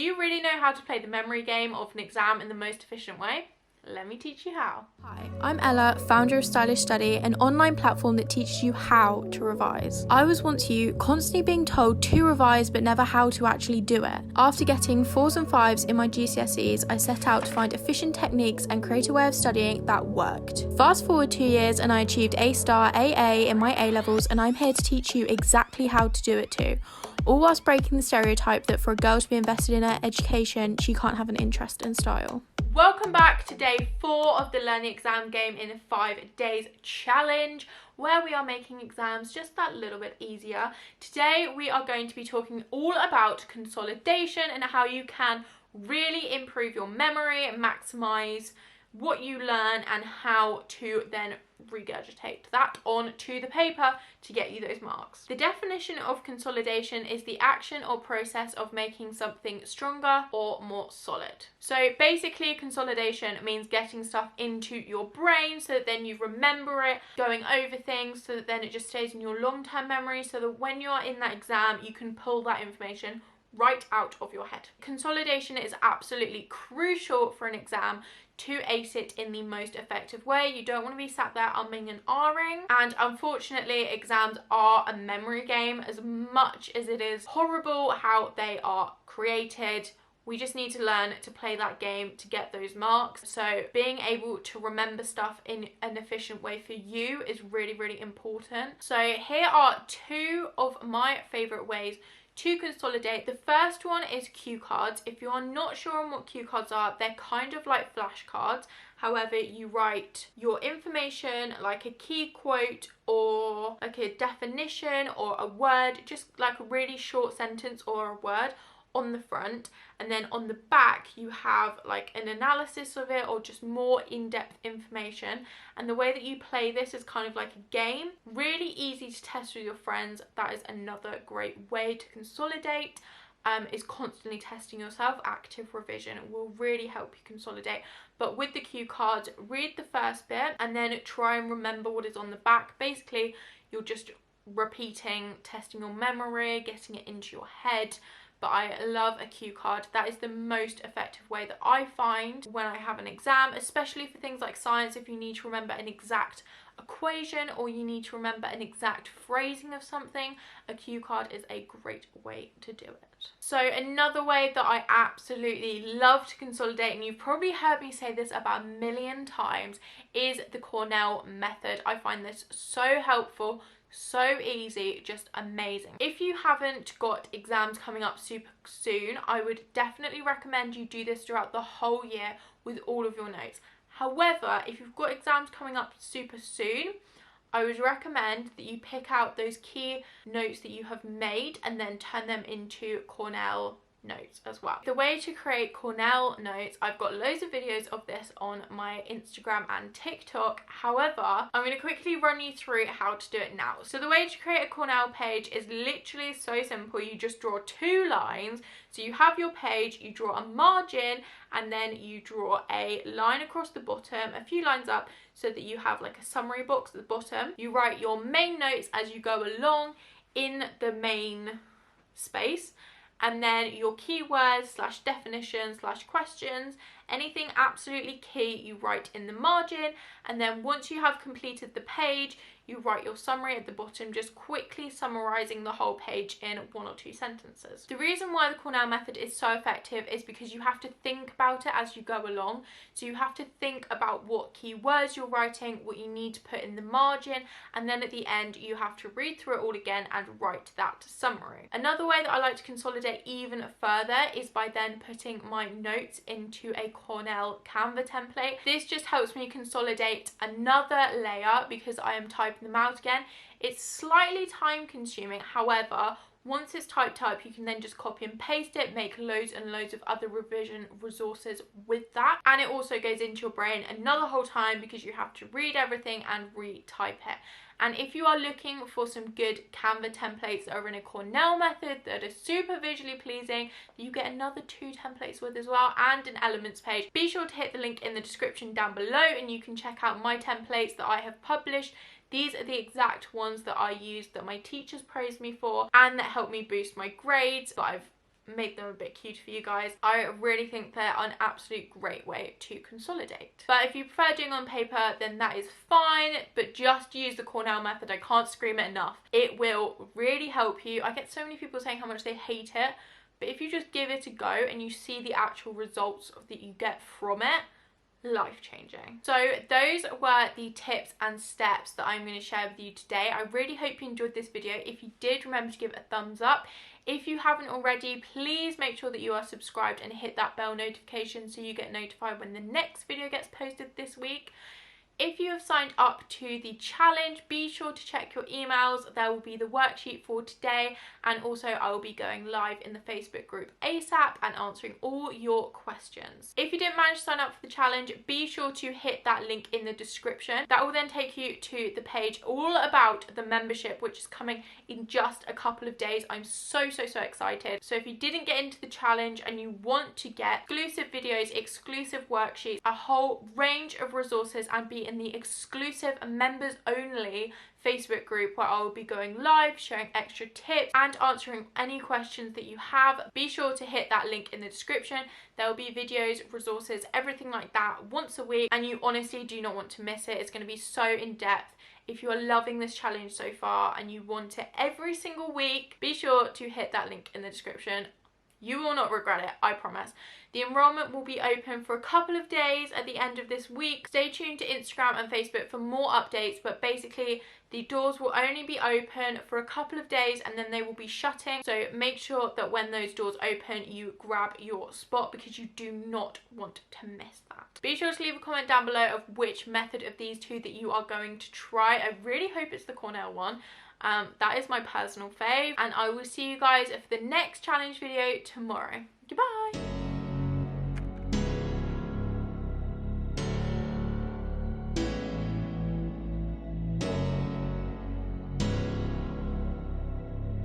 you really know how to play the memory game of an exam in the most efficient way? Let me teach you how. Hi, I'm Ella, founder of Stylish Study, an online platform that teaches you how to revise. I was once you, constantly being told to revise but never how to actually do it. After getting 4s and 5s in my GCSEs, I set out to find efficient techniques and create a way of studying that worked. Fast forward 2 years and I achieved A-star AA in my A-levels, and I'm here to teach you exactly how to do it too. All whilst breaking the stereotype that for a girl to be invested in her education, she can't have an interest in style. Welcome back to day 4 of the Learn the Exam Game in 5 Days challenge, where we are making exams just that little bit easier. Today we are going to be talking all about consolidation and how you can really improve your memory, maximize what you learn, and how to then regurgitate that onto the paper to get you those marks. The definition of consolidation is the action or process of making something stronger or more solid. So basically, consolidation means getting stuff into your brain so that then you remember it, going over things so that then it just stays in your long-term memory, so that when you're in that exam you can pull that information right out of your head. Consolidation is absolutely crucial for an exam to ace it in the most effective way. You don't want to be sat there umming and ahhing, and unfortunately exams are a memory game as much as it is horrible how they are created. We just need to learn to play that game to get those marks. So being able to remember stuff in an efficient way for you is really, really important. So here are 2 of my favorite ways to consolidate. The first one is cue cards. If you are not sure on what cue cards are, they're kind of like flashcards. However, you write your information, like a key quote or like a definition or a word, just like a really short sentence or a word on the front, and then on the back you have like an analysis of it or just more in-depth information. And the way that you play this is kind of like a game, really easy to test with your friends. That is another great way to consolidate, is constantly testing yourself. Active revision will really help you consolidate. But with the cue cards, read the first bit and then try and remember what is on the back. Basically, you're just repeating, testing your memory, getting it into your head. But I love a cue card. That is the most effective way that I find when I have an exam, especially for things like science. If you need to remember an exact equation or you need to remember an exact phrasing of something, a cue card is a great way to do it. So another way that I absolutely love to consolidate, and you've probably heard me say this about a million times, is the Cornell Method. I find this so helpful, so easy, just amazing. If you haven't got exams coming up super soon, I would definitely recommend you do this throughout the whole year with all of your notes. However, if you've got exams coming up super soon, I would recommend that you pick out those key notes that you have made and then turn them into Cornell notes as well. The way to create Cornell notes, I've got loads of videos of this on my Instagram and TikTok. However, I'm going to quickly run you through how to do it now. So the way to create a Cornell page is literally so simple. You just draw 2 lines. So you have your page, you draw a margin, and then you draw a line across the bottom, a few lines up, so that you have like a summary box at the bottom. You write your main notes as you go along in the main space, and then your keywords / definitions / questions, anything absolutely key, you write in the margin. And then once you have completed the page, you write your summary at the bottom, just quickly summarizing the whole page in 1 or 2 sentences. The reason why the Cornell Method is so effective is because you have to think about it as you go along. So you have to think about what keywords you're writing, what you need to put in the margin, and then at the end you have to read through it all again and write that summary. Another way that I like to consolidate even further is by then putting my notes into a Cornell Canva template. This just helps me consolidate another layer because I am typing them out again. It's slightly time consuming, however, once it's typed up, you can then just copy and paste it, make loads and loads of other revision resources with that. And it also goes into your brain another whole time because you have to read everything and retype it. And if you are looking for some good Canva templates that are in a Cornell Method that are super visually pleasing, you get another 2 templates with as well, and an elements page. Be sure to hit the link in the description down below and you can check out my templates that I have published. These are the exact ones that I used, that my teachers praised me for and that helped me boost my grades, that I've make them a bit cute for you guys. I really think they're an absolute great way to consolidate. But if you prefer doing on paper, then that is fine, but just use the Cornell method. I can't scream it enough. It will really help you. I get so many people saying how much they hate it, but if you just give it a go and you see the actual results that you get from it, life-changing. So those were the tips and steps that I'm going to share with you today. I really hope you enjoyed this video. If you did, remember to give it a thumbs up. If you haven't already, please make sure that you are subscribed and hit that bell notification so you get notified when the next video gets posted this week. If you have signed up to the challenge, be sure to check your emails. There will be the worksheet for today, and also I will be going live in the Facebook group ASAP and answering all your questions. If you didn't manage to sign up for the challenge, be sure to hit that link in the description. That will then take you to the page all about the membership, which is coming in just a couple of days. I'm so excited. So if you didn't get into the challenge and you want to get exclusive videos, exclusive worksheets, a whole range of resources, and be in the exclusive members only Facebook group where I will be going live, sharing extra tips and answering any questions that you have, be sure to hit that link in the description. There will be videos, resources, everything like that once a week, and you honestly do not want to miss it. It's going to be so in depth. If you are loving this challenge so far and you want it every single week, be sure to hit that link in the description. You will not regret it, I promise. The enrollment will be open for a couple of days at the end of this week. Stay tuned to Instagram and Facebook for more updates, but basically the doors will only be open for a couple of days and then they will be shutting. So make sure that when those doors open, you grab your spot because you do not want to miss that. Be sure to leave a comment down below of which method of these two that you are going to try. I really hope it's the Cornell one. That is my personal fave, and I will see you guys for the next challenge video tomorrow. Goodbye.